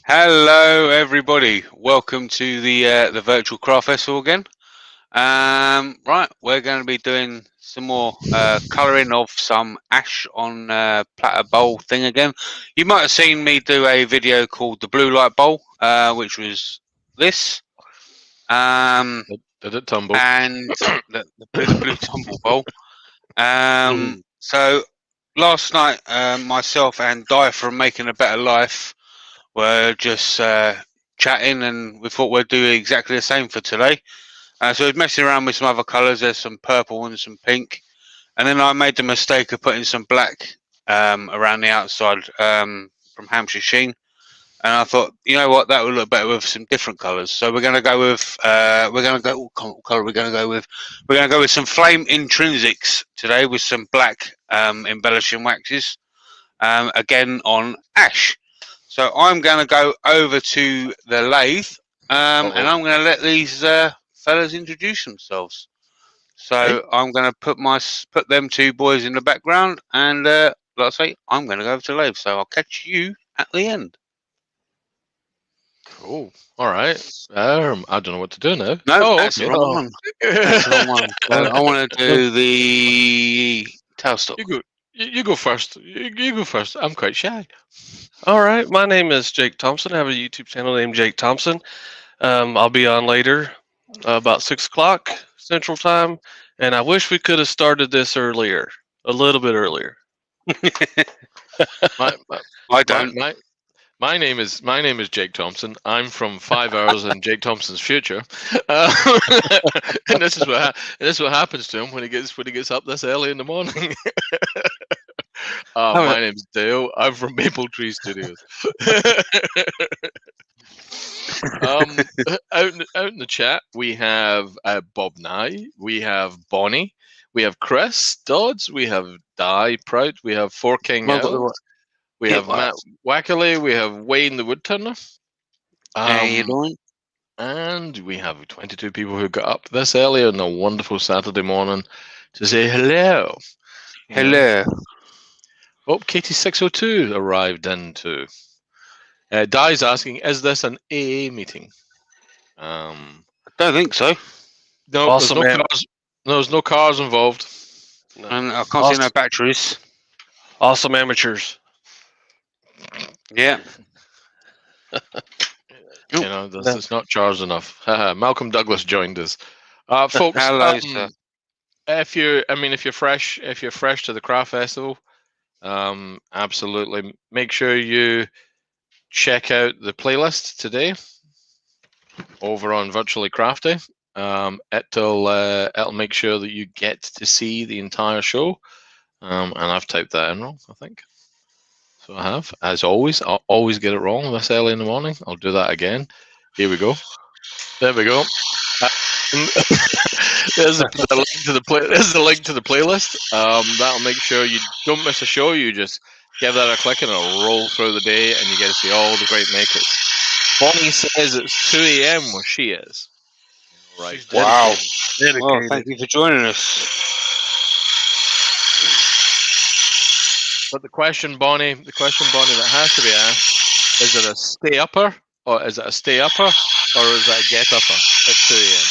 Hello, everybody. Welcome to the virtual craft festival again. Right, we're going to be doing some more colouring of some ash on platter bowl thing again. You might have seen me do a video called the blue light bowl, which was this, Did it tumble? and the blue tumble bowl. So last night, myself and Di from Making a Better Life were just chatting, and we thought we'd do exactly the same for today. So I was messing around with some other colours. There's some purple and some pink, and then I made the mistake of putting some black around the outside from Hampshire Sheen. And I thought, you know what, that would look better with some different colours. So we're going to go with what colour we're going to go with? We're going to go with some Flame Intrinsics today with some black embellishing waxes. Again on ash. So I'm going to go over to the lathe, and I'm going to let these fellas introduce themselves. So I'm going to put them two boys in the background, and like I say, I'm going to go over to the lathe. So I'll catch you at the end. Cool. All right. I don't know what to do now. No, that's the wrong one. That's the wrong one. So I want to do the tailstock. You go first. You go first. I'm quite shy. All right. My name is Jake Thompson. I have a YouTube channel named Jake Thompson. I'll be on later, about 6 o'clock Central Time. And I wish we could have started this earlier, a little bit earlier. I don't. My name is Jake Thompson. I'm from 5 hours in Jake Thompson's future, and this is what happens to him when he gets up this early in the morning. My name's Dale. I'm from Maple Tree Studios. Out in the chat, we have Bob Nye, we have Bonnie, we have Chris Dodds, we have Di Prout, we have Four King Owl, we have Matt Wackerley, we have Wayne the Woodturner. How you doing? And we have 22 people who got up this early on a wonderful Saturday morning to say hello. Hello. Oh, Katie602 arrived in too. Di's asking, is this an AA meeting? I don't think so. No, awesome, there's no cars involved. No. And I can't see no batteries. Awesome amateurs. Yeah. You know, this is not charged enough. Malcolm Douglas joined us. Folks, hello, sir. If you're fresh to the craft festival, absolutely make sure you check out the playlist today over on Virtually Crafty. It'll make sure that you get to see the entire show. And I've typed that in wrong, I think. So I have, as always. I'll always get it wrong this early in the morning. I'll do that again. Here we go. There we go. There's the link to the playlist. That'll make sure you don't miss a show. You just give that a click and it'll roll through the day, and you get to see all the great makers. Bonnie says it's 2 a.m. where she is. Right. Wow. Well, thank you for joining us. But the question, Bonnie, that has to be asked: is it a stay upper, or is it a get upper at 2 a.m.?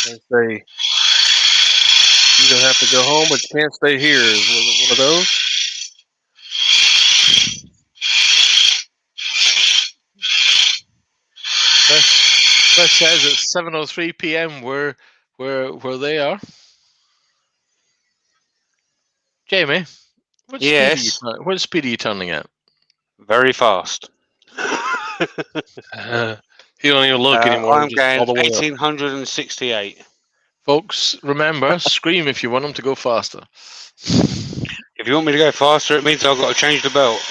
They say you don't have to go home, but you can't stay here. Was it one of those? That says it's 7:03 p.m. where they are. Jamie, what speed are you turning at? Very fast. You don't even look anymore. I'm going 1868. Folks, remember, scream if you want them to go faster. If you want me to go faster, it means I've got to change the belt.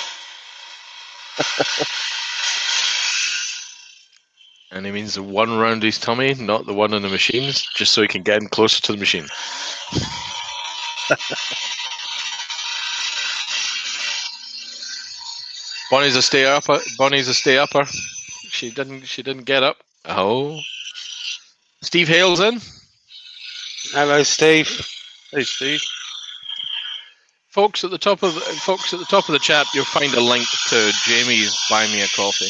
And he means the one around his tummy, not the one in the machines, just so he can get in closer to the machine. Bonnie's a stay upper. She didn't get up. Oh. Steve Hale's in. Hello, Steve. Hey, Steve. folks at the top of the chat, you'll find a link to Jamie's Buy Me a Coffee.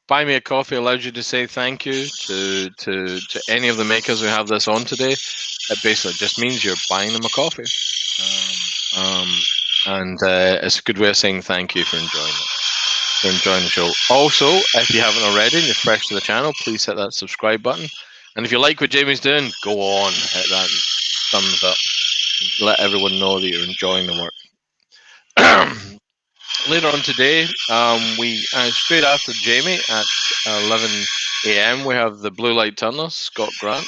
Buy Me a Coffee allows you to say thank you to any of the makers who have this on today. It basically just means you're buying them a coffee, and it's a good way of saying thank you for enjoying the show. Also, if you haven't already and you're fresh to the channel, please hit that subscribe button. And if you like what Jamie's doing, go on, hit that thumbs up. Let everyone know that you're enjoying the work. Later on today, we straight after Jamie at 11 a.m. we have the Blue Light Turner, Scott Grant.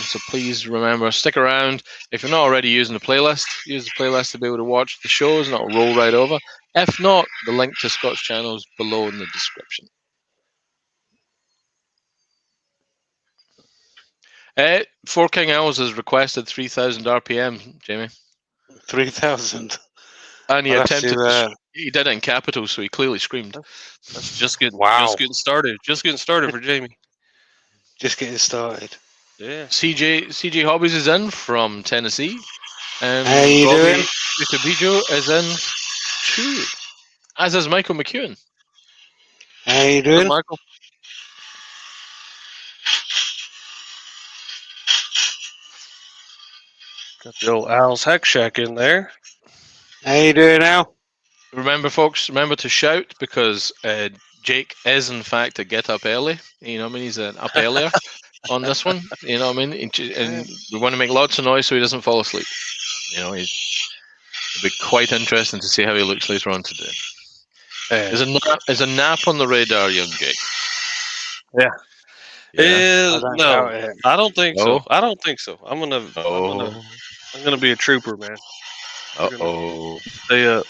So please remember, stick around. If you're not already using the playlist, use the playlist to be able to watch the shows, and it'll roll right over. If not, the link to Scott's channel is below in the description. Four King Owls has requested 3,000 RPM, Jamie. 3,000. And he I'll have attempted to, he did it in capitals, so he clearly screamed. That's just getting Wow. just getting started. Just getting started for Jamie. Just getting started. Yeah. CJ Hobbies is in from Tennessee. And How you doing? Mr. Bijo is in too. As is Michael McEwen. How you What's doing? up, Michael? Got the old Al's Hack Shack in there. How you doing, Al? Remember, folks, remember to shout, because Jake is, in fact, a get up early. You know what I mean? He's an up earlier on this one. You know what I mean? And we want to make lots of noise so he doesn't fall asleep. You know, it'll be quite interesting to see how he looks later on today. There's a nap on the radar, young Jake. Yeah. don't No, doubt it. I don't think No? so. I don't think so. I'm gonna be a trooper, man. Uh-oh. Stay up.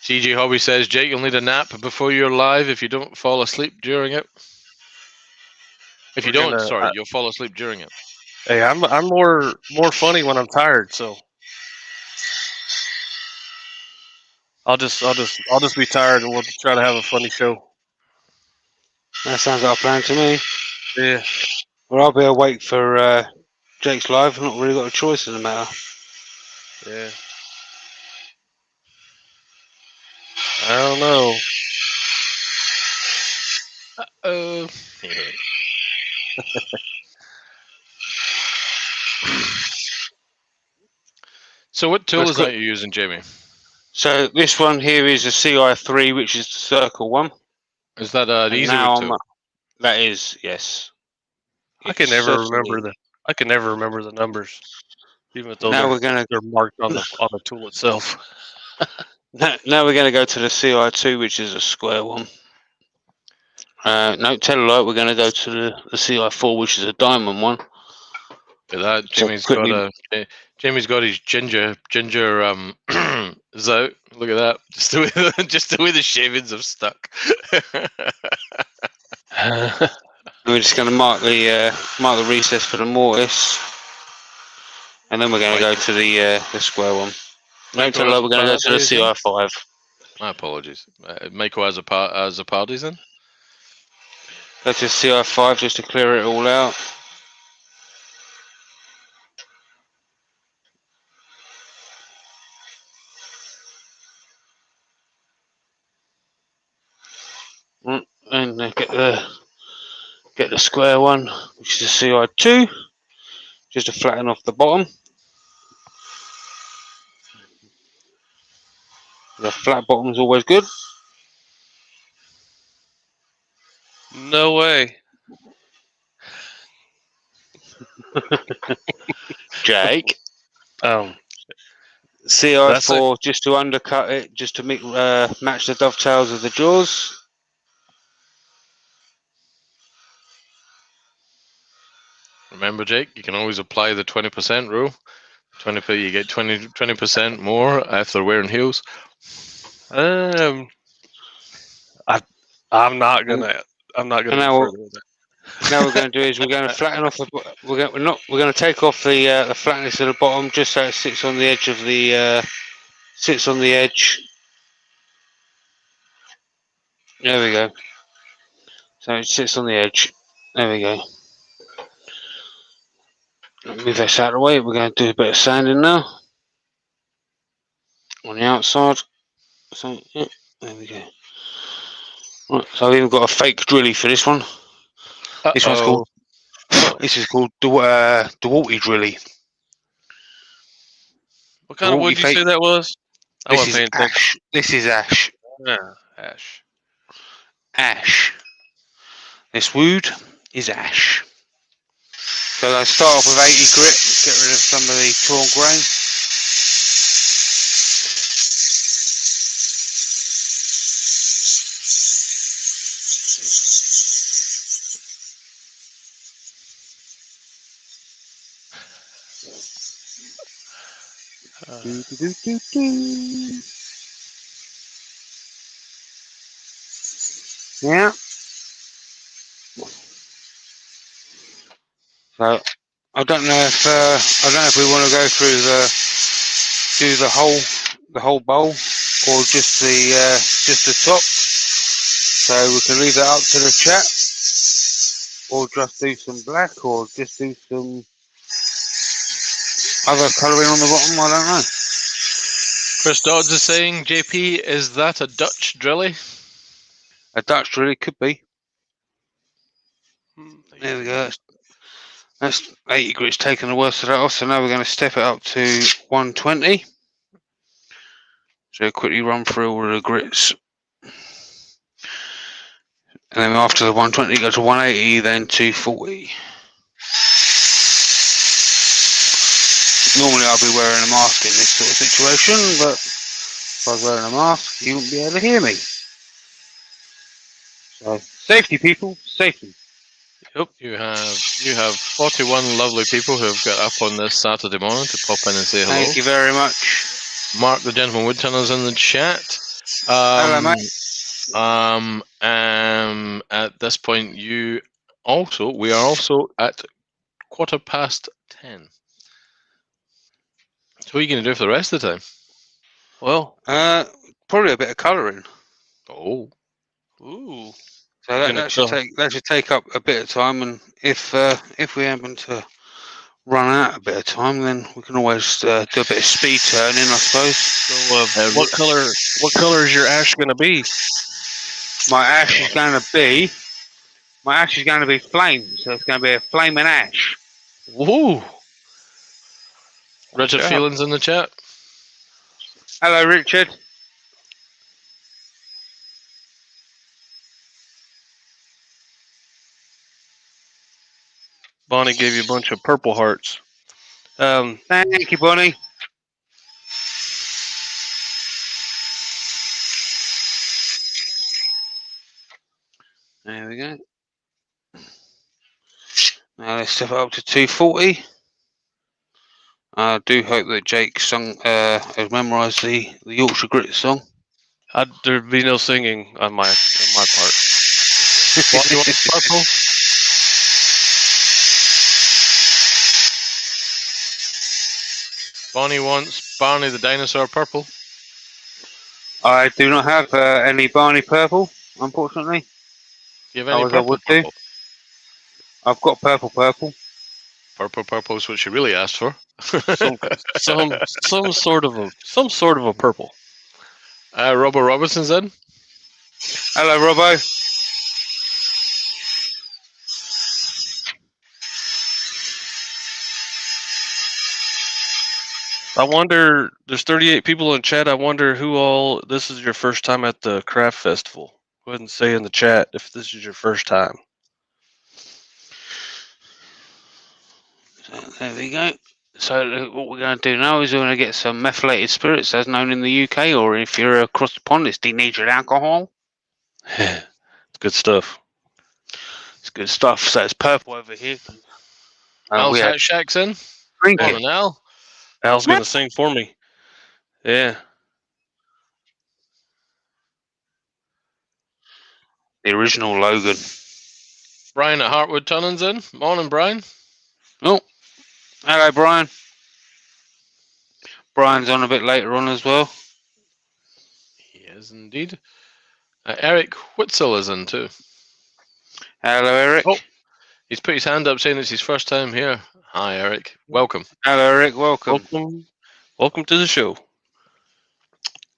CJ Hobby says, Jake, you'll need a nap before you're live if you don't fall asleep during it. If you don't, you'll fall asleep during it. Hey, I'm more funny when I'm tired, so I'll just be tired and we'll try to have a funny show. That sounds like a plan to me. Yeah. Well, I'll be awake for Jake's live. I've not really got a choice in the matter. Yeah. I don't know. So what tool That's is good. that you're using, Jamie? So this one here is a CI3, which is the circle one. Is that an And easy now tool? that is, yes. I can never remember the numbers, even though Now we're gonna they're marked on the tool itself. now we're gonna go to the CI2, which is a square one. No, tell a lie, we're gonna go to the CI4, which is a diamond one. Look at that, So Jamie's got his ginger zout. Look at that, just the way the shavings have stuck. We're just going to mark the recess for the mortise, and then we're going to go to the square one. No, tell a lie, we're going to go to the CI5. My apologies. Michael has a parties in. Go to CI5 just to clear it all out. And get the square one, which is a CI2, just to flatten off the bottom. The flat bottom is always good. No way. Jake. Um, CI4 just to undercut it, just to match the dovetails of the jaws. Remember, Jake, you can always apply the 20% rule. You get 20% more if they're wearing heels. I'm not gonna Now, further with that. Now we're going to do is we're going to flatten off. We're going to take off the flatness of the bottom just so it sits on the edge of the There we go. So it sits on the edge. There we go. Move this out of the way. We're going to do a bit of sanding now on the outside. So yeah, there we go. Right, so I've even got a fake drilly for this one. This one's called. This is called DeWalty drilly. What kind of wood did you say that was? I This wasn't is paying attention. ash. This is ash. Yeah, ash. Ash. This wood is ash. So I start off with 80 grit, get rid of some of the torn grain. Yeah. So I don't know if we want to go through the whole bowl or just the top. So we can leave that up to the chat, or just do some black, or just do some other colouring on the bottom. I don't know. Chris Dodds is saying, JP, is that a Dutch drilly? A Dutch drilly could be. There we go. That's 80 grit's taken the worst of that off. So now we're going to step it up to 120. So quickly run through all of the grits. And then after the 120, go to 180, then 240. Normally I'll be wearing a mask in this sort of situation, but if I was wearing a mask, you wouldn't be able to hear me. So, safety, people, safety. Yep, you have 41 lovely people who have got up on this Saturday morning to pop in and say hello. Thank you very much. Mark the Gentleman Woodtunner's in the chat. Hello, mate. At this point, we are also at 10:15. So what are you going to do for the rest of the time? Well, probably a bit of colouring. Oh. Ooh. So that should take up a bit of time, and if we happen to run out a bit of time, then we can always do a bit of speed turning, I suppose. So, what color is your ash going to be? My ash is going to be flame, so it's going to be a flaming ash. Woo! Richard Phelan's in the chat. Hello, Richard. Bonnie gave you a bunch of purple hearts. Thank you, Bonnie. There we go. Now let's step it up to 240. I do hope that Jake has memorised the Yorkshire Grit song. There'd be no singing on my part. Bonnie wants purple. Bonnie wants Barney the dinosaur purple. I do not have any Barney purple, unfortunately. Do you have any purple? I've got purple. Purple is what she really asked for. some sort of a purple. Robbo Robinson's in. Hello, Robbo. I wonder, there's 38 people in chat. I wonder who all, this is your first time at the craft festival. Go ahead and say in the chat if this is your first time. So there we go. So what we're going to do now is we're going to get some methylated spirits, as known in the UK, or if you're across the pond, it's denatured alcohol. It's good stuff. It's good stuff. So it's purple over here. Al's Hat Shack's in. Drink it. Al. Al's going to sing for me. Yeah. The original Logan. Brian at Heartwood Tunning's in. Morning, Brian. Oh, hello, Brian. Brian's on a bit later on as well. He is indeed. Eric Whitzel is in too. Hello, Eric. Oh, He's put his hand up saying it's his first time here. Hi, Eric. Welcome. Hello, Eric. Welcome. Welcome to the show.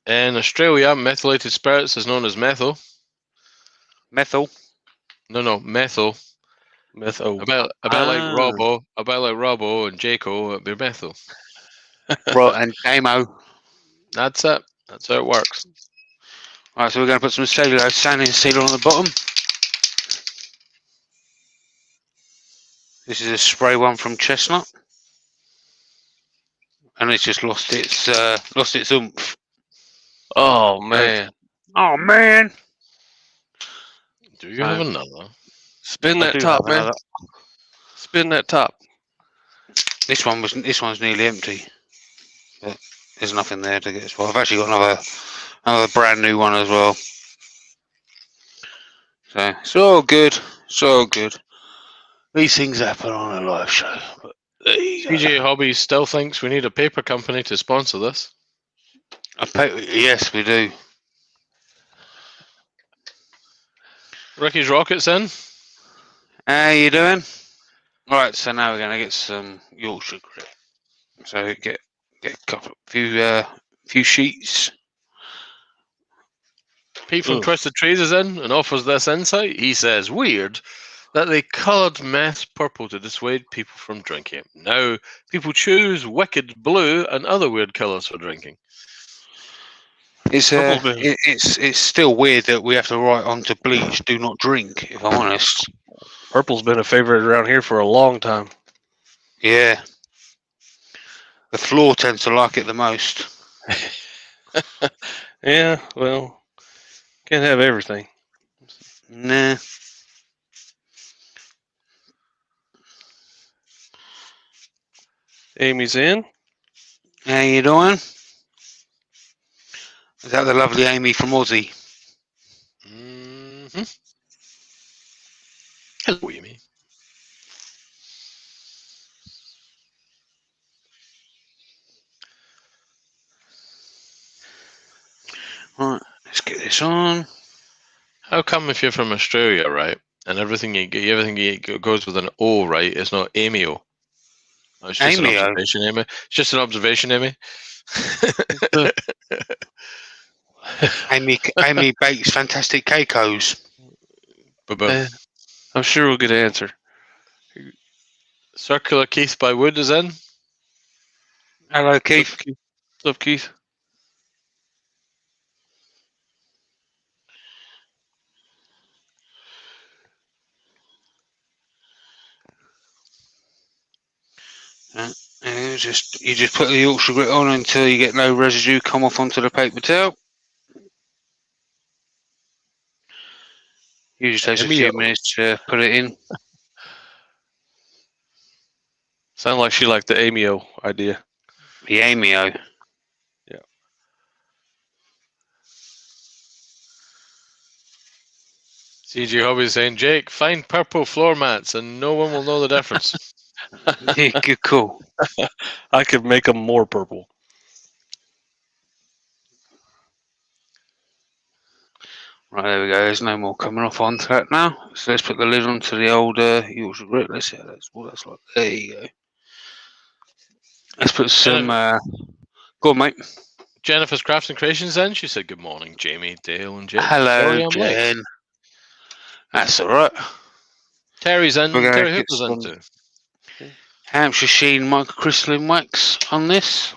In Australia, methylated spirits is known as methyl. Methyl. No, methyl. Metho. About like Robbo and Jaco, it'd be methyl. Right, and Damo. That's it. That's how it works. Right, so we're going to put some cellulose sanding sealer on the bottom. This is a spray one from Chestnut, and it's just lost its oomph. Oh man! Oh man! Do you have another? Spin I that do top, have man. another. Spin that top. This one's nearly empty, but there's nothing there to get. Well, I've actually got another brand new one as well. So it's all good. These things happen on a live show. But there you go. PJ Hobbies still thinks we need a paper company to sponsor this. Yes, we do. Ricky's Rockets in. How you doing? Right, so now we're going to get some Yorkshire grit. So get a few sheets. Pete from Twisted Trees is in and offers this insight. He says, weird that they coloured meth purple to dissuade people from drinking it. Now, people choose wicked blue and other weird colours for drinking. It's still weird that we have to write onto bleach, do not drink, if I'm honest. Purple's been a favorite around here for a long time. Yeah. The floor tends to like it the most. Yeah, well, can't have everything. Nah. Amy's in. How you doing? Is that the lovely Amy from Aussie? Mm-hmm. Hello, Amy. Right, let's get this on. How come if you're from Australia, right, and everything you get goes with an O, right, it's not Amy-O? Oh, it's just Amy-O? an observation, Amy. It's just an observation, Amy. Amy bakes fantastic cakeos. I'm sure we'll get an answer. Circular Keith by Wood is in. Hello, Keith. What's up, Keith? You just put the Yorkshire grit on until you get no residue come off onto the paper towel. Usually takes a few minutes to put it in. Sound like she liked the Amy-O idea. The Amy-O. Yeah. CG Hobby is saying, Jake, find purple floor mats and no one will know the difference. Yeah, good call. I could make them more purple. Right, there we go. There's no more coming off onto that now. So let's put the lid onto the old Yorkshire grit. Let's see what that's like. There you go. Let's put some... go on, mate. Jennifer's Crafts and Creations in. She said, good morning, Jamie, Dale, and Jake. Hello, Jen. That's all right. Terry's in. Terry Hooper's in too. Hampshire Sheen microcrystalline wax on this.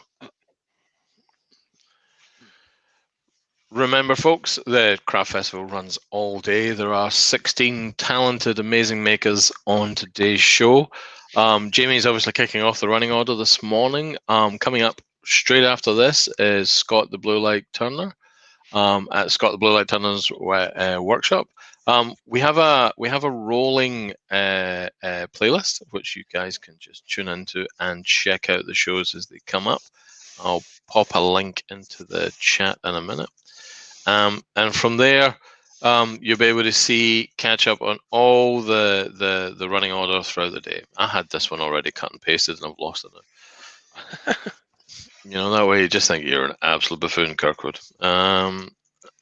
Remember, folks, the Craft Festival runs all day. There are 16 talented, amazing makers on today's show. Jamie's obviously kicking off the running order this morning. Coming up straight after this is Scott the Blue Light Turner at Scott the Blue Light Turner's workshop. We have a rolling playlist which you guys can just tune into and check out the shows as they come up. I'll pop a link into the chat in a minute. And from there, you'll be able to catch up on all the running order throughout the day. I had this one already cut and pasted, and I've lost it now. That way you just think you're an absolute buffoon, Kirkwood.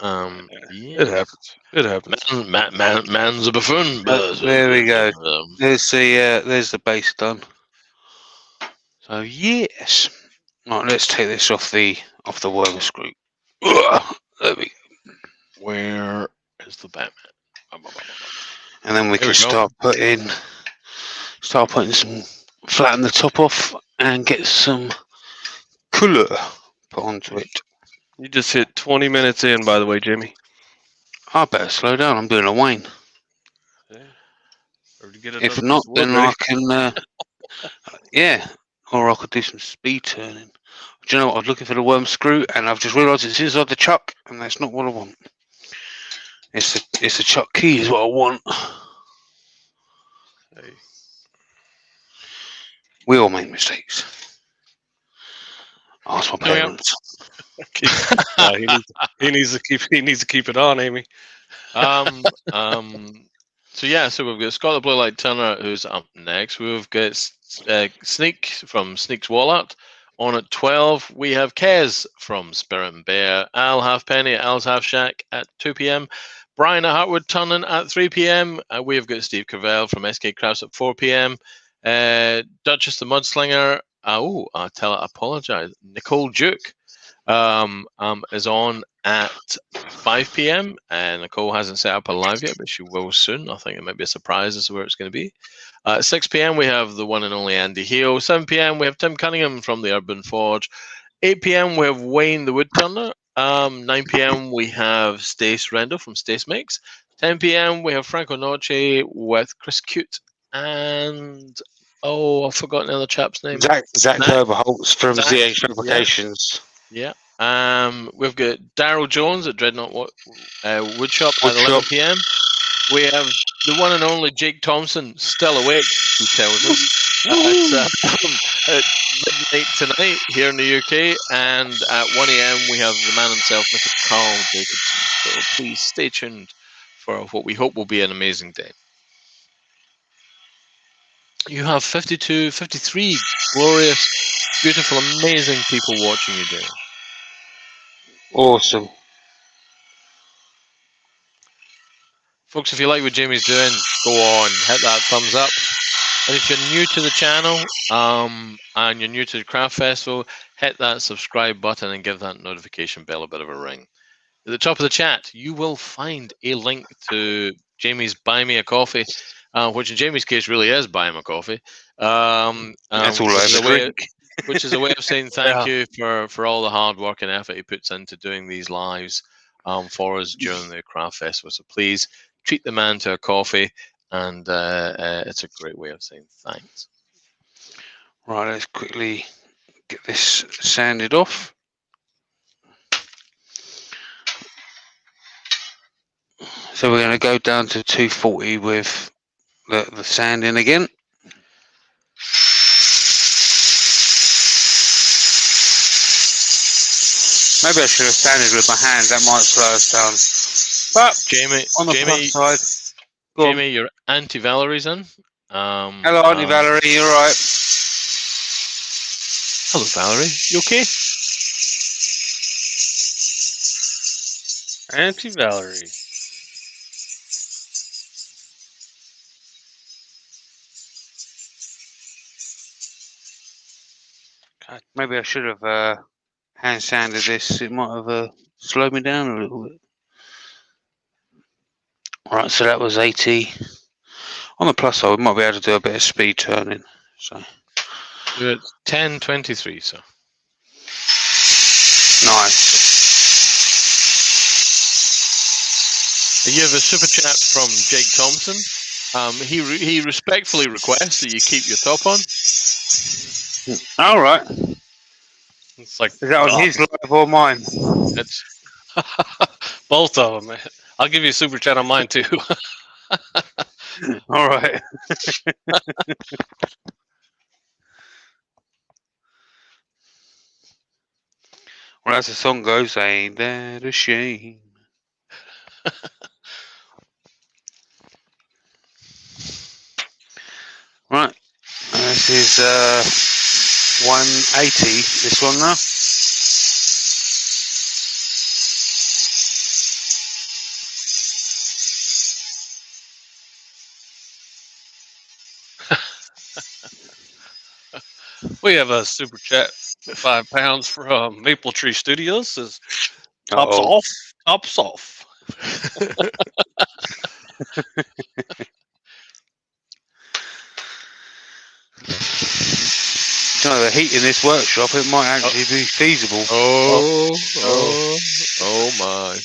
It happens. It happens. Man's a buffoon. There we go. There's the base done. So yes. Right, let's take this off the worm screw. There we go. Where is the Batman? And then we There we can go. start putting some, flatten the top off and get some colour put onto it. You just hit 20 minutes in, by the way, Jimmy. I better slow down. I'm doing a Wayne. Or to get If another not, piece of wood then ready. I can. Yeah, or I could do some speed turning. Do you know what? I was looking for the worm screw, and I've just realised it's inside the chuck, and that's not what I want. It's the chuck key is what I want. Hey. We all make mistakes. Ask my There we go. parents. He needs to keep it on, Amy. So we've got Scott the Blue Light Turner who's up next. We've got Sneak from Sneak's Wallet. On at 12, we have Kez from Spirit and Bear. Al Halfpenny at Al's Half Shack at 2 p.m. Brian at Hartwood turning at 3 p.m. We've got Steve Cavell from SK Crafts at 4 p.m. Duchess the Mudslinger. I apologize. Nicole Duke is on at 5 p.m. And Nicole hasn't set up a live yet, but she will soon. I think it might be a surprise as to where it's going to be. 6 p.m. we have the one and only Andy Heel. 7 p.m. we have Tim Cunningham from the Urban Forge. 8 p.m. we have Wayne the Woodturner. 9 p.m. we have Stace Rendell from Stace Makes. 10 p.m. we have Franco Noce with Chris Cute and I've forgotten the other chap's name. Zach Herberholtz from Zach, ZH Fabrications. Yeah. We've got Daryl Jones at Dreadnought Woodshop at 11 p.m. We have the one and only Jake Thompson still awake, who tells us at midnight tonight here in the UK, and at 1 a.m. we have the man himself, Mr. Carl Jacobson. So please stay tuned for what we hope will be an amazing day. You have 53 glorious, beautiful, amazing people watching you doing. Awesome. Folks, if you like what Jamie's doing, go on, hit that thumbs up. And if you're new to the channel and you're new to the Craft Festival, hit that subscribe button and give that notification bell a bit of a ring. At the top of the chat, you will find a link to Jamie's Buy Me a Coffee, which in Jamie's case really is Buy Him a Coffee. That's all I ever drink. Which is a way of saying thank you for all the hard work and effort he puts into doing these lives for us during the Craft Festival. So please treat the man to a coffee, and it's a great way of saying thanks. Right, let's quickly get this sanded off. So we're going to go down to 240 with the sanding again. Maybe I should have sanded with my hand. That might slow us down. But Jamie, on the plus side, Jamie, your Auntie Valerie's in. Hello, Auntie Valerie. You're right. Hello, Valerie. You okay? Auntie Valerie. God, maybe I should have hand sanded this. It might have slowed me down a little bit. Right, so that was 80. On the plus side, we might be able to do a bit of speed turning. So You're at 10:23, so nice. You have a super chat from Jake Thompson. He respectfully requests that you keep your top on. All right. It's like, Is that on his live or mine? It's both of them. I'll give you a super chat on mine too. All right. Well, as the song goes, ain't that a shame? Right. This is 180. This one now. We have a super chat, £5 from Maple Tree Studios. Says tops Uh-oh. off, tops off. You know, the heat in this workshop, it might actually be feasible. Oh my.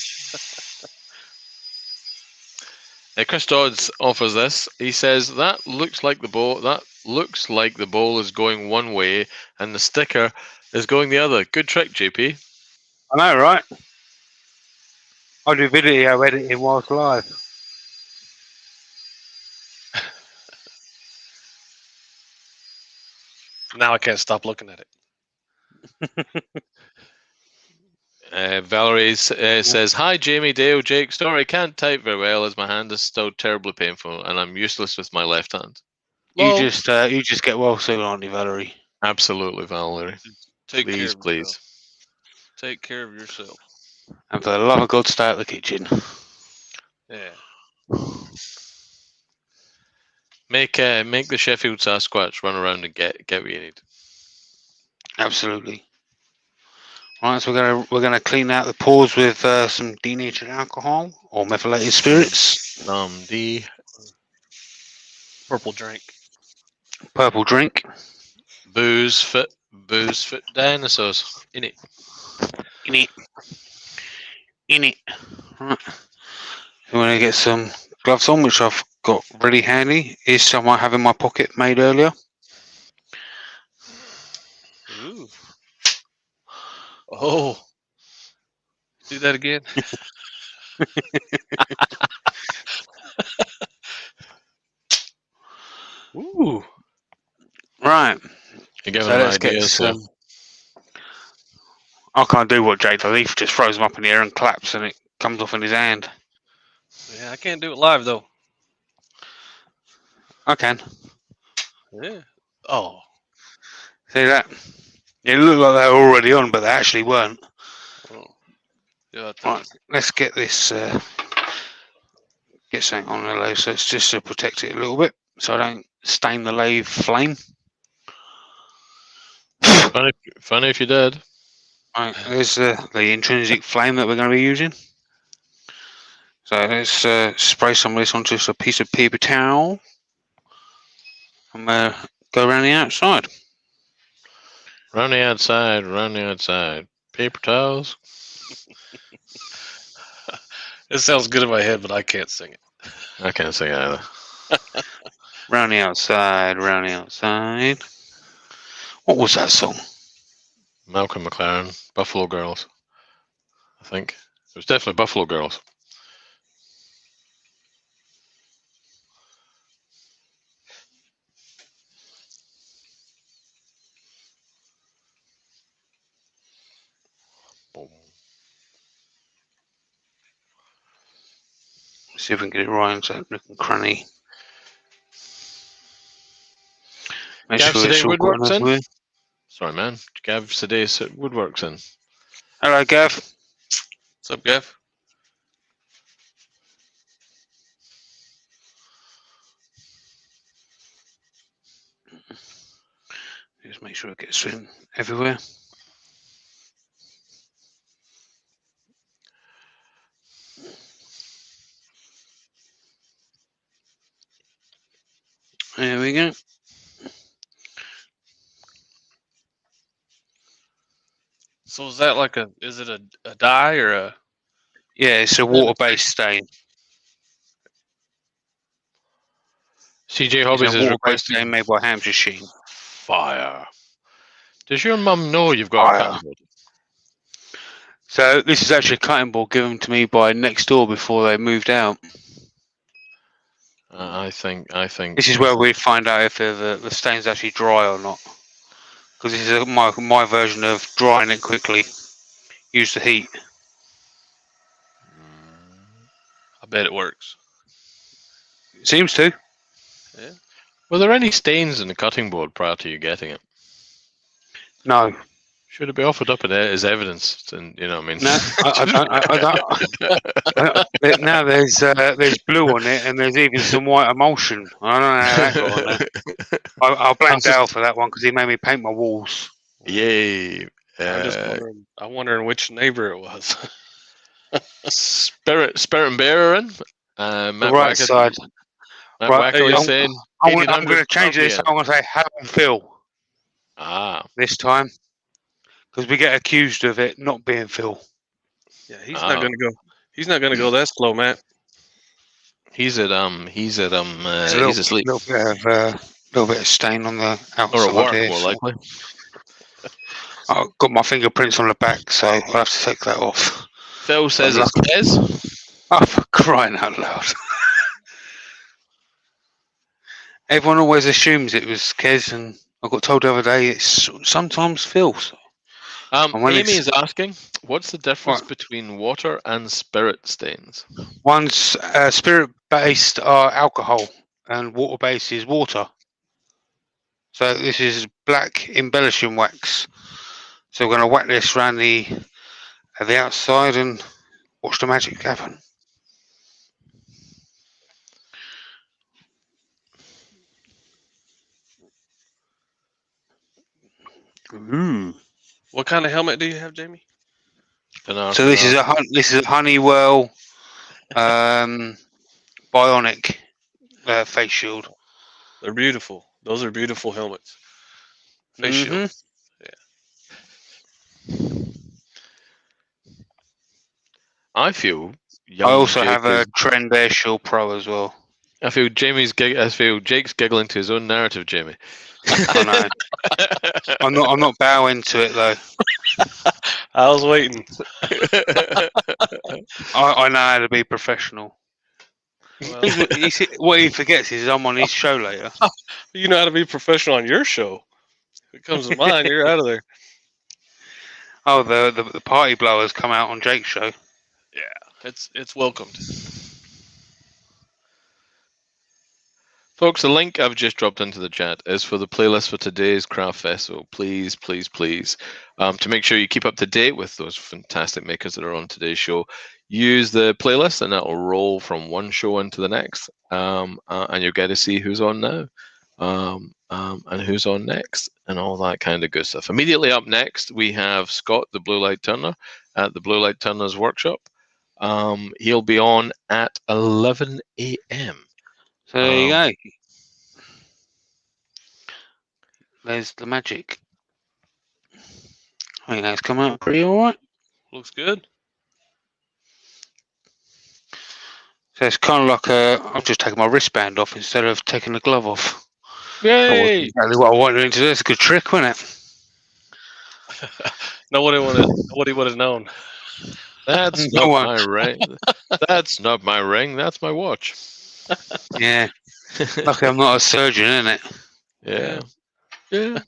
Chris Dodds offers this. He says that looks like the bowl. That looks like the bowl is going one way, and the sticker is going the other. Good trick, JP. I know, right? I do video editing whilst live. Now I can't stop looking at it. Valerie says, "Hi, Jamie, Dale, Jake. Sorry, I can't type very well as my hand is still terribly painful, and I'm useless with my left hand." You Lol. just get well soon, aren't you, Valerie? Absolutely, Valerie. Take care Please, of please. yourself. Take care of yourself. And for the love of God, stay out of the kitchen. Yeah. Make the Sheffield Sasquatch run around and get what you need. Absolutely. Right, so we're gonna clean out the pores with some denatured alcohol or methylated spirits. D Purple drink. Purple drink. booze fit dinosaurs in it. In it. Right. So we're gonna get some gloves on, which I've got really handy. Here's some I have in my pocket made earlier. Ooh. Oh. Do that again. Ooh. Right. You're giving So him let's get ideas, some. I can't do what Jake does. He just throws them up in the air and claps, and it comes off in his hand. Yeah, I can't do it live though. I can. Yeah. Oh. See that? It looked like they were already on, but they actually weren't. Oh. Yeah. Right. Let's get this. Get something on the lathe, so it's just to protect it a little bit, so I don't stain the lathe flame. Funny if you did. Right, there's the intrinsic flame that we're going to be using. So let's spray some of this onto just a piece of paper towel and go around the outside. Run the outside. Paper towels. It sounds good in my head, but I can't sing it. I can't sing either. Round the outside, round the outside. What was that song? Malcolm McLaren, Buffalo Girls. I think it was definitely Buffalo Girls. See if we can get it right into that nook and cranny. Make Gav sure it's Sedate all got Woodworks enough in. way. Sorry, man. Gav Sedate Woodworks in. Hello, Gav. What's up, Gav? Just make sure it gets in everywhere. There we go. So is that like is it a dye or a? Yeah, it's a water-based stain. CJ It's Hobbies a is water-based stain requesting made by Hampshire Sheen. fire. Does your mum know you've got a Fire. cutting board? So this is actually a cutting board given to me by next door before they moved out. I think. This is where we find out if the stain's actually dry or not. Because this is my version of drying it quickly. Use the heat. I bet it works. Seems to. Yeah. Were there any stains in the cutting board prior to you getting it? No. Should it be offered up as evidence? And you know what I mean? No, I don't. Now there's blue on it, and there's even some white emulsion. I don't know how that got on there. I'll blame Dale for that one because he made me paint my walls. Yay! I'm just wondering. I'm wondering which neighbor it was. Spirit and Bear are in. Matt The right Wacker, side. Matt Right, Wacker was I'm- saying I'm 1800 going to change this. champion. I'm going to say hello Phil Ah, this time because we get accused of it not being Phil. yeah, he's not gonna go. He's not gonna go that slow, Matt. he's There's he's asleep little bit of stain on the outside or at work, here. more So likely. I've got my fingerprints on the back, so I'll have to take that off. Phil says I'm it's Kez. Oh, for crying out loud! Everyone always assumes it was Kez, and I got told the other day it's sometimes Phil. So. And when Amy it's- is asking, what's the difference What? between water and spirit stains? One's spirit-based are alcohol, and water-based is water. So this is black embellishing wax. So we're going to whack this around the outside and watch the magic happen. Ooh. What kind of helmet do you have, Jamie? So this is a Honeywell bionic face shield. They're beautiful. Those are beautiful helmets. Face Mhm. shields. I feel young I also Jake have is- a Trend Air Shield Pro as well. I feel Jake's giggling to his own narrative, Jamie. I know. I'm not bowing to it though. I was waiting. I know how to be professional. Well, What he forgets is I'm on his show later. you know how to be professional on your show. If it comes to mine, you're out of there. Oh, the party blowers come out on Jake's show. It's welcomed. Folks, the link I've just dropped into the chat is for the playlist for today's Craft Festival. Please, please, please, to make sure you keep up to date with those fantastic makers that are on today's show, use the playlist and that will roll from one show into the next, and you'll get to see who's on now, and who's on next, and all that kind of good stuff. Immediately up next, we have Scott, the Blue Light Turner, at the Blue Light Turners Workshop. He'll be on at 11 a.m. So there you go. There's the magic. I think that's come out pretty alright. Looks good. So it's kind of like I've just taken my wristband off instead of taking the glove off. That wasn't Yay! exactly what I wanted to do. It's a good trick, wasn't it? Nobody would have known. That's No not one. my ring. That's not my ring. That's my watch. Yeah. Lucky I'm not a surgeon, isn't it? Yeah. Yeah.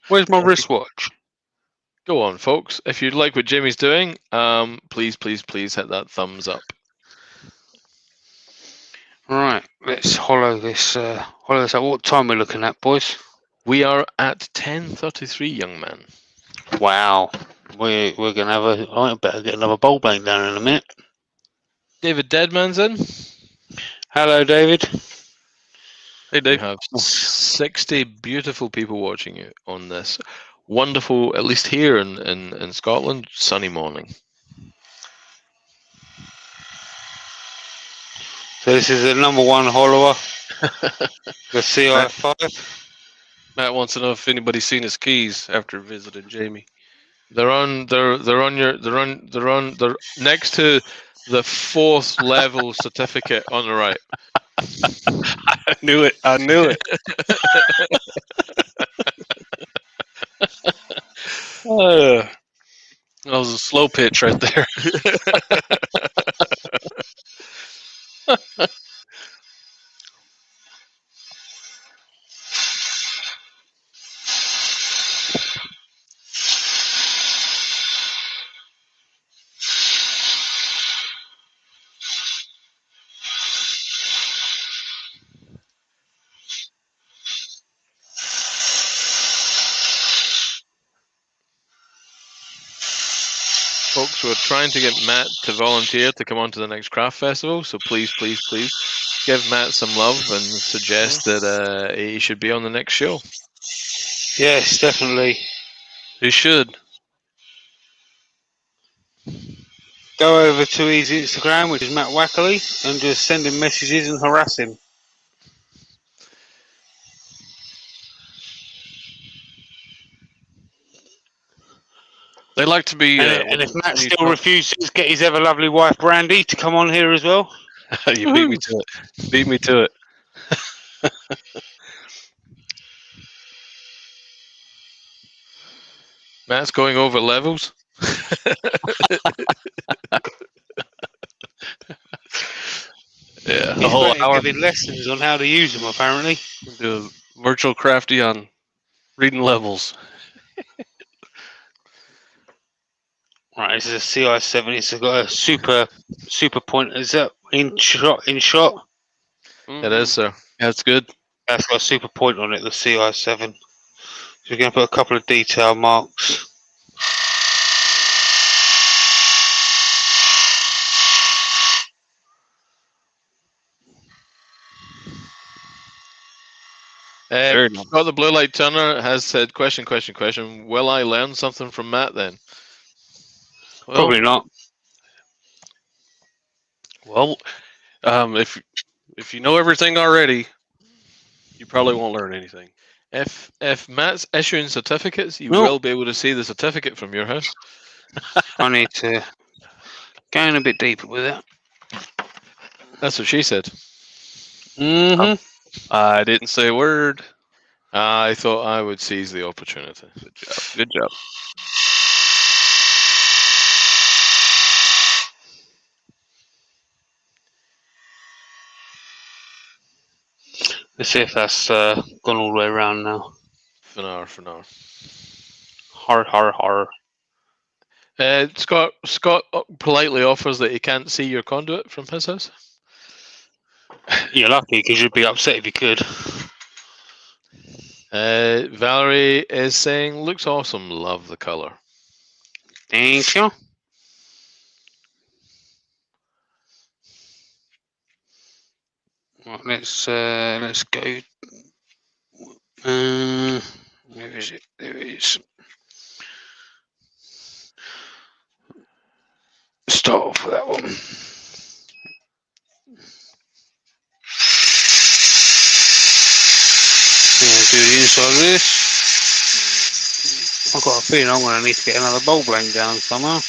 Where's my wristwatch? Go on, folks. If you like what Jamie's doing, please, please, please hit that thumbs up. Right, let's hollow this out. What time are we looking at, boys? We are at 10:33, young man. Wow. We're gonna have I better get another bowl bank down in a minute. David Deadman's in. Hello, David. Hey, You Dave. have 60 beautiful people watching you on this wonderful, at least here in Scotland, sunny morning. So this is the number one hollower, the CI5. Matt wants to know if anybody's seen his keys after visiting Jamie. They're next to the 4th level certificate on the right. I knew it. I knew it. That was a slow pitch right there. Folks, we're trying to get Matt to volunteer to come on to the next craft festival, so please, please, please give Matt some love and suggest that he should be on the next show. Yes, definitely. You should. Go over to his Instagram, which is Matt Wackerly, and just send him messages and harass him. They like to be. And if Matt still refuses, get his ever lovely wife Brandy to come on here as well. You beat me to it. Beat me to it. Matt's going over levels. Yeah, He's a whole hour. giving lessons on how to use them, apparently. Do a virtual crafty on reading levels. Right, this is a CI7. It's got a super point. Is that in shot? It is, sir. That's good. That's got a super point on it, the CI7. So we're going to put a couple of detail marks. Got the blue light turner has said, question. Will I learn something from Matt then? Well, Probably not. Well, if you know everything already, you probably won't learn anything. If Matt's issuing certificates, you will be able to see the certificate from your house. I need to go in a bit deeper with it. That's what she said. Mm-hmm. I didn't say a word. I thought I would seize the opportunity. Good job. Good job. Let's see if that's gone all the way around now. For now. Horror. Scott politely offers that he can't see your conduit from his house. You're lucky, because you'd be upset if you could. Valerie is saying, looks awesome, love the color. Thank you. Right, let's go. Where is it? There it is. Start off with that one. Yeah, do the inside of this. I've got a feeling I'm going to need to get another bowl blank down somehow.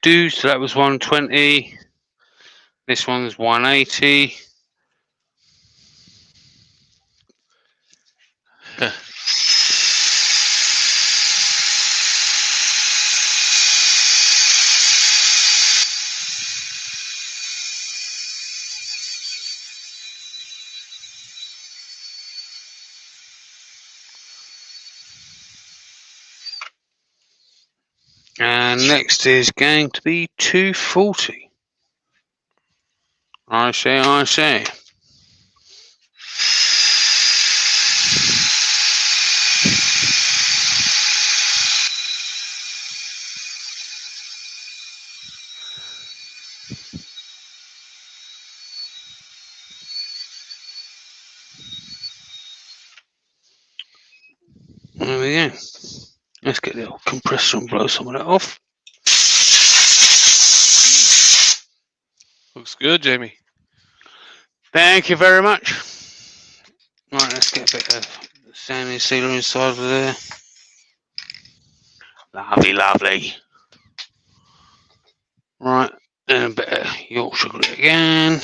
Do. So that was 120. This one's 180. And next is going to be 240. I say. There we go. Let's get the old compressor and blow some of that off. Looks good, Jamie. Thank you very much. Right, let's get a bit of sanding sealer inside of there. Lovely. Right, and a bit of Yorkshire grit again.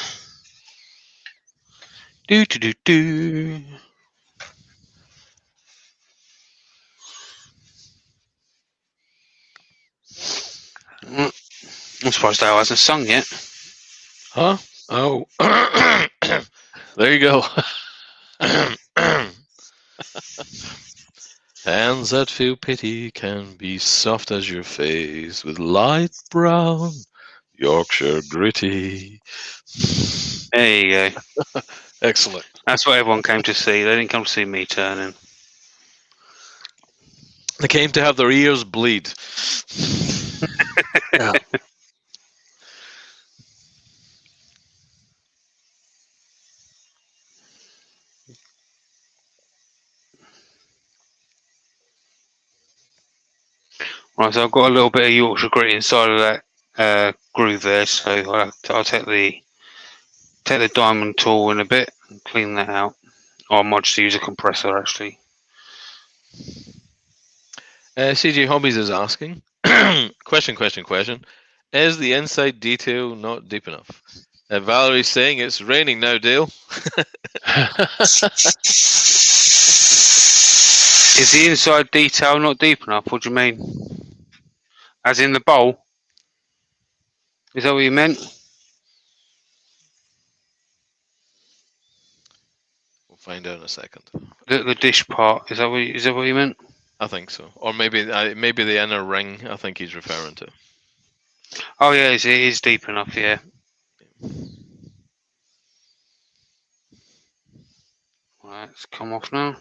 Do. I'm surprised Dale hasn't sung yet. Huh? Oh. There you go. Hands that feel pity can be soft as your face with light brown Yorkshire gritty. There you go. Excellent. That's what everyone came to see. They didn't come to see me turning. They came to have their ears bleed. Yeah. Right, so I've got a little bit of Yorkshire grit inside of that groove there, so I'll take the diamond tool in a bit and clean that out. Or I might just use a compressor actually. CJ Hobbies is asking, question. Is the inside detail not deep enough? Valerie's saying it's raining now, Dale. Is the inside detail not deep enough? What do you mean? As in the bowl? Is that what you meant? We'll find out in a second. The dish part? Is that what you meant? I think so. Or maybe the inner ring, I think he's referring to. Oh yeah, it is deep enough. Yeah. Right, it's come off now.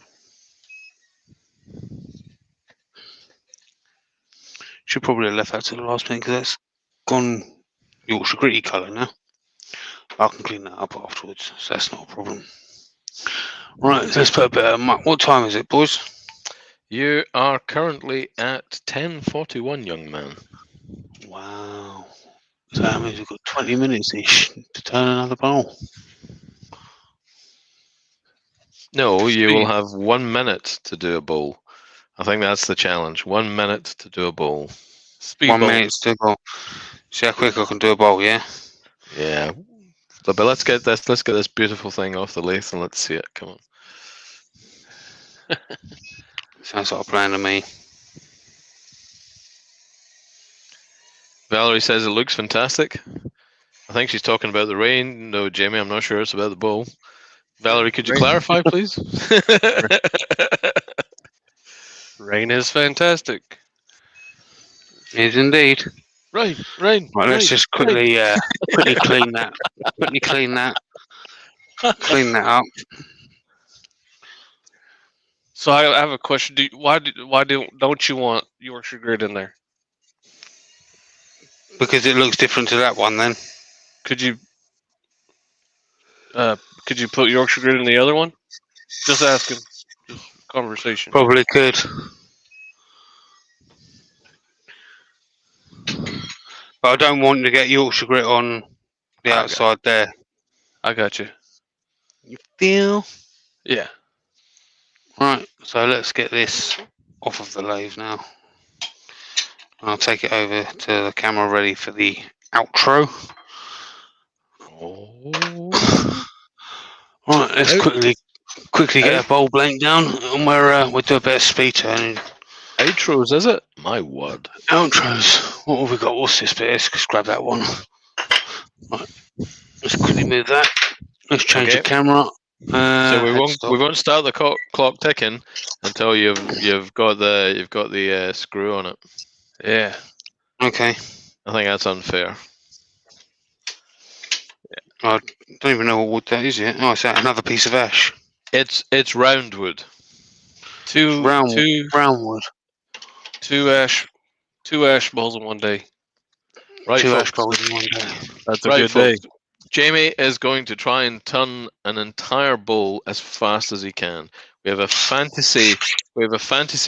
Should probably have left that to the last minute because that's gone Yorkshire gritty colour now. I can clean that up afterwards, so that's not a problem. Right, let's put a bit of muck. What time is it, boys? You are currently at 10:41, young man. Wow. So that means we've got 20 minutes-ish to turn another bowl. No, you will have 1 minute to do a bowl. I think that's the challenge. 1 minute to do a bowl. Speed 1 bowl. minute to do a bowl. See how quick I can do a bowl, yeah? Yeah. But let's get this beautiful thing off the lathe and let's see it. Come on. Sounds like a plan to me. Valerie says it looks fantastic. I think she's talking about the rain. No, Jamie, I'm not sure it's about the bowl. Valerie, could you clarify, please? Rain is fantastic. It is indeed. Rain. Right, let's just quickly clean that. Clean that up. So I have a question. Why don't you want Yorkshire grit in there? Because it looks different to that one then. Could you put Yorkshire grit in the other one? Just asking. Just conversation. Probably could. But I don't want to get Yorkshire grit on the outside there. I got you. You feel? Yeah. Right, so let's get this off of the lathe now. I'll take it over to the camera ready for the outro. Oh. Right, let's quickly get a bowl blank down and we'll do a bit of speed turning. Outros, is it? My word. Outros. What have we got? What's this bit? Let's just grab that one. Right. Let's quickly move that. Let's change the camera. So we won't start the clock ticking until you've got the screw on it. Yeah. Okay. I think that's unfair. I don't even know what wood that is yet. Oh, it's another piece of ash. It's round wood. Brown wood. Two ash bowls in one day. Right, Two folks. ash bowls in one day. That's a good day. Jamie is going to try and turn an entire bowl as fast as he can. We have a fantasy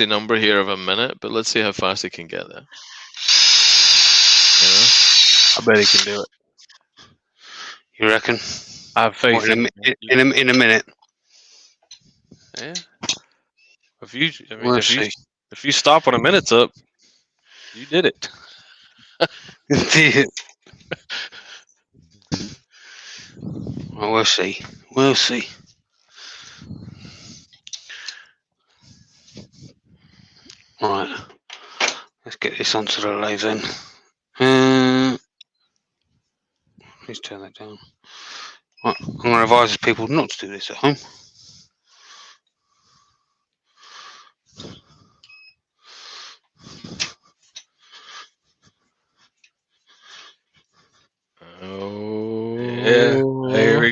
number here of a minute, but let's see how fast he can get there. I bet he can do it. You reckon? I have faith in a minute. Yeah. If you stop when a minute's up, you did it. Well, we'll see. We'll see. Right. Let's get this onto the lathe then. Please turn that down. Right. I'm going to advise people not to do this at home.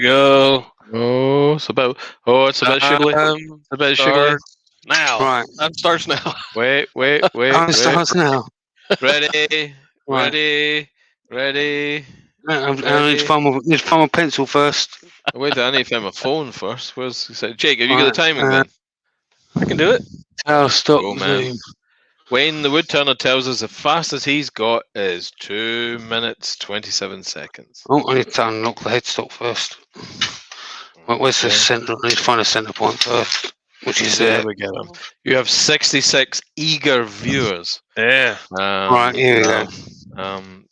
we go. Oh, it's about. Oh, it's a bit shiggly. Time It's a bit shiggly. starts now. Right. Time starts now. Wait. Time starts now. Ready. Right. Ready. I need to find my pencil first. Wait, I need to find my phone first. Jake, have you got Right, the timing then? I can do it. Oh, stop. Go, man. Zoom. Wayne, the woodturner, tells us the fastest he's got is 2 minutes 27 seconds. Oh, I need to unlock the headstock first. Where's the Okay. centre? I need to find a centre point first, which is There there. we go. You have 66 eager viewers. Yeah. Right, here we go.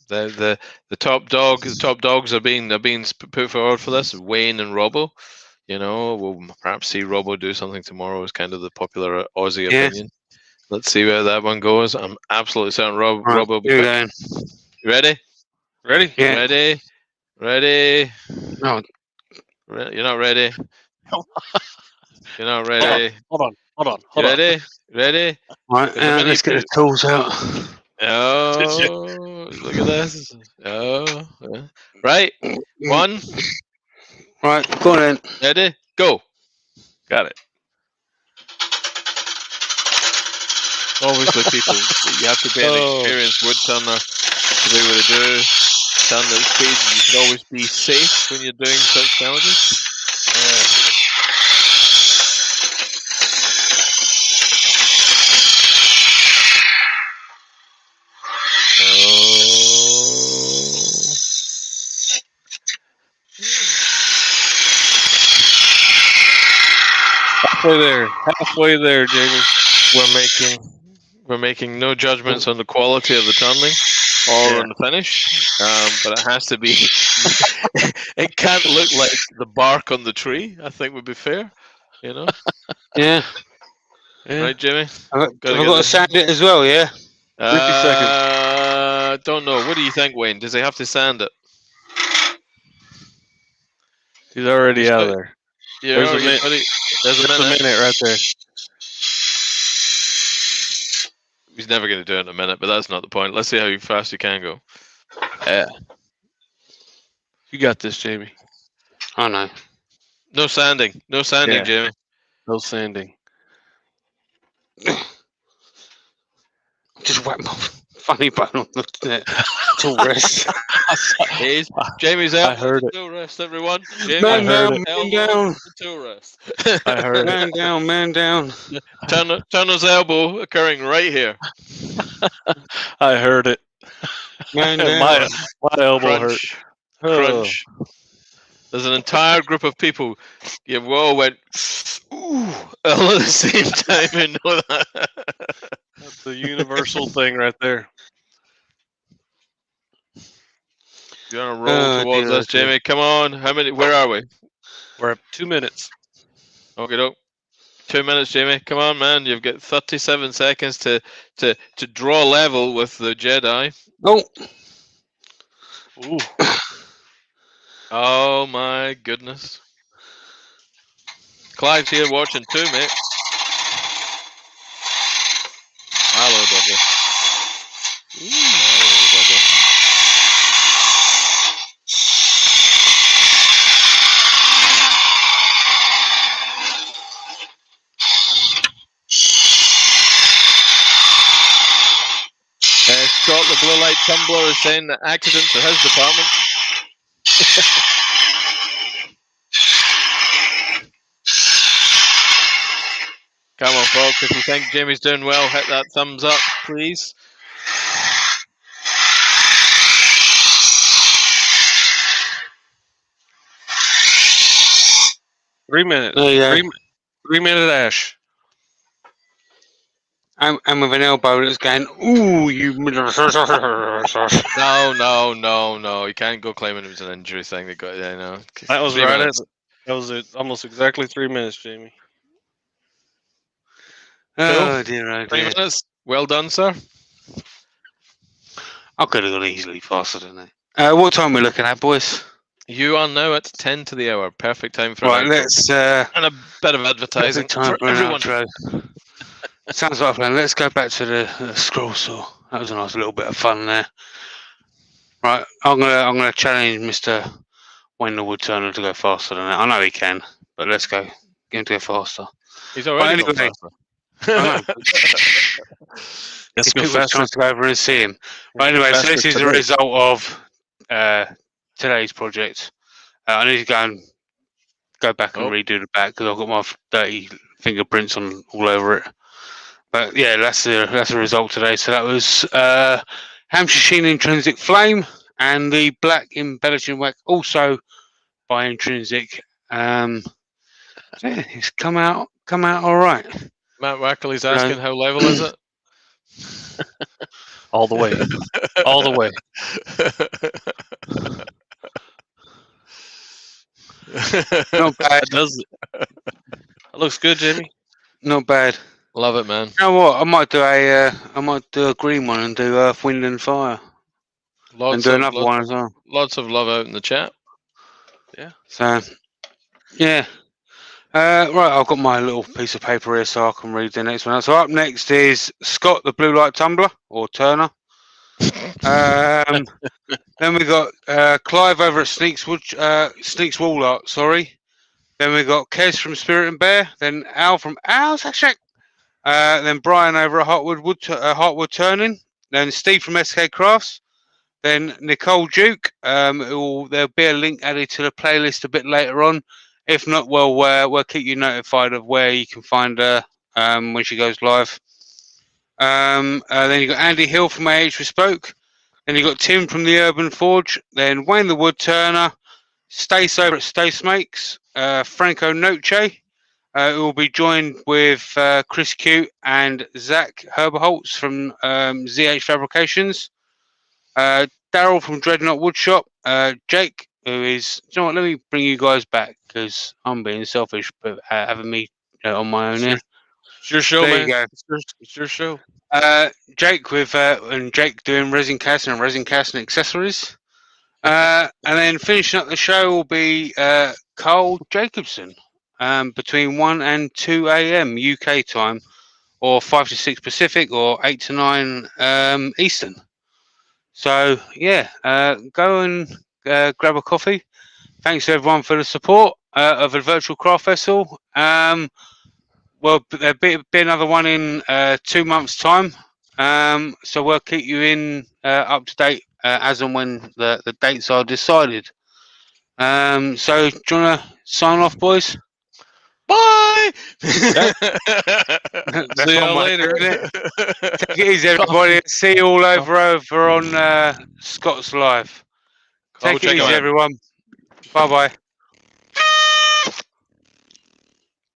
The top dogs are being put forward for this. Wayne and Robbo. You know, we'll perhaps see Robbo do something tomorrow. Is kind of the popular Aussie Yeah. opinion. Let's see where that one goes. I'm absolutely certain Right, Robbo will be here we quick. go. You ready? Ready? Yeah. Ready? No, You're not ready. You're not ready. Hold on. You ready? Ready? right, let's get the tools out. Oh, look at this. Oh, yeah. Right. One. Right, go on then. Ready? Go. Got it. Obviously, people, you have to be an experienced woodturner to be able to do turn at speed. You should always be safe when you're doing such challenges. Halfway there, Jamie. We're making no judgments on the quality of the turning or on the finish, but it has to be. It can't look like the bark on the tree. I think would be fair, you know. Yeah. Right, Jimmy. I've got to sand it as well, yeah? 50 seconds. Don't know. What do you think, Wayne? Does he have to sand it? He's already out there. There's a minute right there. He's never going to do it in a minute, but that's not the point. Let's see how fast you can go. You got this, Jamie. I know. No sanding, Yeah. Jamie. No sanding. Just whack my funny button on the tool rest. Jamie's I out. heard it. Tool rest, everyone. Jamie's Man heard down, it. man down. Tool rest. I heard it. Man down. Turner's elbow occurring right here. I heard it. Man down. My elbow hurt. Crunch. There's an entire group of people. You all went ooh all at the same time. You know that. That's the universal thing right there. You want to roll towards us, Jamie? Come on. How many? Where are we? We're at 2 minutes. Okay, doke. 2 minutes, Jamie. Come on, man. You've got 37 seconds to draw level with the Jedi. Oh. Ooh. Oh my goodness. Clive's here watching too, mate. Hello, Double. Hello, Double. Scott, the blue light tumbler, is saying that accidents are his department. Come on, folks. If you think Jamie's doing well, hit that thumbs up, please. Three minutes. There you go. 3 minute Ash. And with an elbow that's going, ooh, you. No. You can't go claiming it was an injury thing. They got, no. That was 3 right. minutes. That was almost exactly 3 minutes, Jamie. Oh, dear, oh, 3 dear. minutes. Well done, sir. I could have gone easily faster than that. What time are we looking at, boys? You are now at 10 to the hour. Perfect time for Right, an outro. let's. And a bit of advertising Time for for an everyone. outro. Sounds like a plan. Let's go back to the scroll saw. That was a nice little bit of fun there. Right, I'm gonna challenge Mr. Wayne the Woodturner to go faster than that. I know he can, but let's go. Get him to go faster. He's already But gone anyway, faster. I know. Let's Give go people a faster. chance to go over and see him. But anyway, so Faster this is the today. result of today's project. I need to go back and Oh. redo the back because I've got my dirty fingerprints on all over it. But yeah, that's the result today. So that was Hampshire Sheen Intrinsic Flame and the black embellishing wax, also by Intrinsic. Yeah, it's come out all right. Matt Wackley's asking how level is it? All the way. All the way. Not bad. That looks good, Jimmy. Not bad. Love it, man. You know what? I might do a green one and do Earth, Wind and Fire, and do another one as well. Lots of love out in the chat. So, yeah. Right, I've got my little piece of paper here so I can read the next one out. So up next is Scott the Blue Light Tumbler, or Turner. Then we got Clive over at Sneaks Wall Art, sorry. Then we got Kez from Spirit and Bear. Then Al from Al's Shack. Then Brian over at Heartwood Turning. Then Steve from SK Crafts. Then Nicole Duke. There'll be a link added to the playlist a bit later on. If not, we'll keep you notified of where you can find her when she goes live. Then you got Andy Hill from AH Bespoke. Then you got Tim from the Urban Forge. Then Wayne the Woodturner. Stace over at Stace Makes. Franco Noche. Who will be joined with Chris Q and Zach Herberholtz from ZH Fabrications. Daryl from Dreadnought Woodshop. Jake, who is, you know what, let me bring you guys back because I'm being selfish, but having me on my own here. It's your show, There you man. go. It's your show. Jake and Jake doing resin casting and accessories. And then finishing up the show will be Carl Jacobson between 1 and 2 a.m. UK time, or 5 to 6 Pacific, or 8 to 9 Eastern. So yeah, go and grab a coffee. Thanks to everyone for the support of the Virtual Craft Festival. Well, there'll be another one in 2 months' time. So we'll keep you up to date as and when the dates are decided. So do you want to sign off, boys? Bye. That's See y'all one way later. of doing it. Take it easy, everybody. See you all over on Scott's Live. Take it check easy, it out. everyone. Bye bye.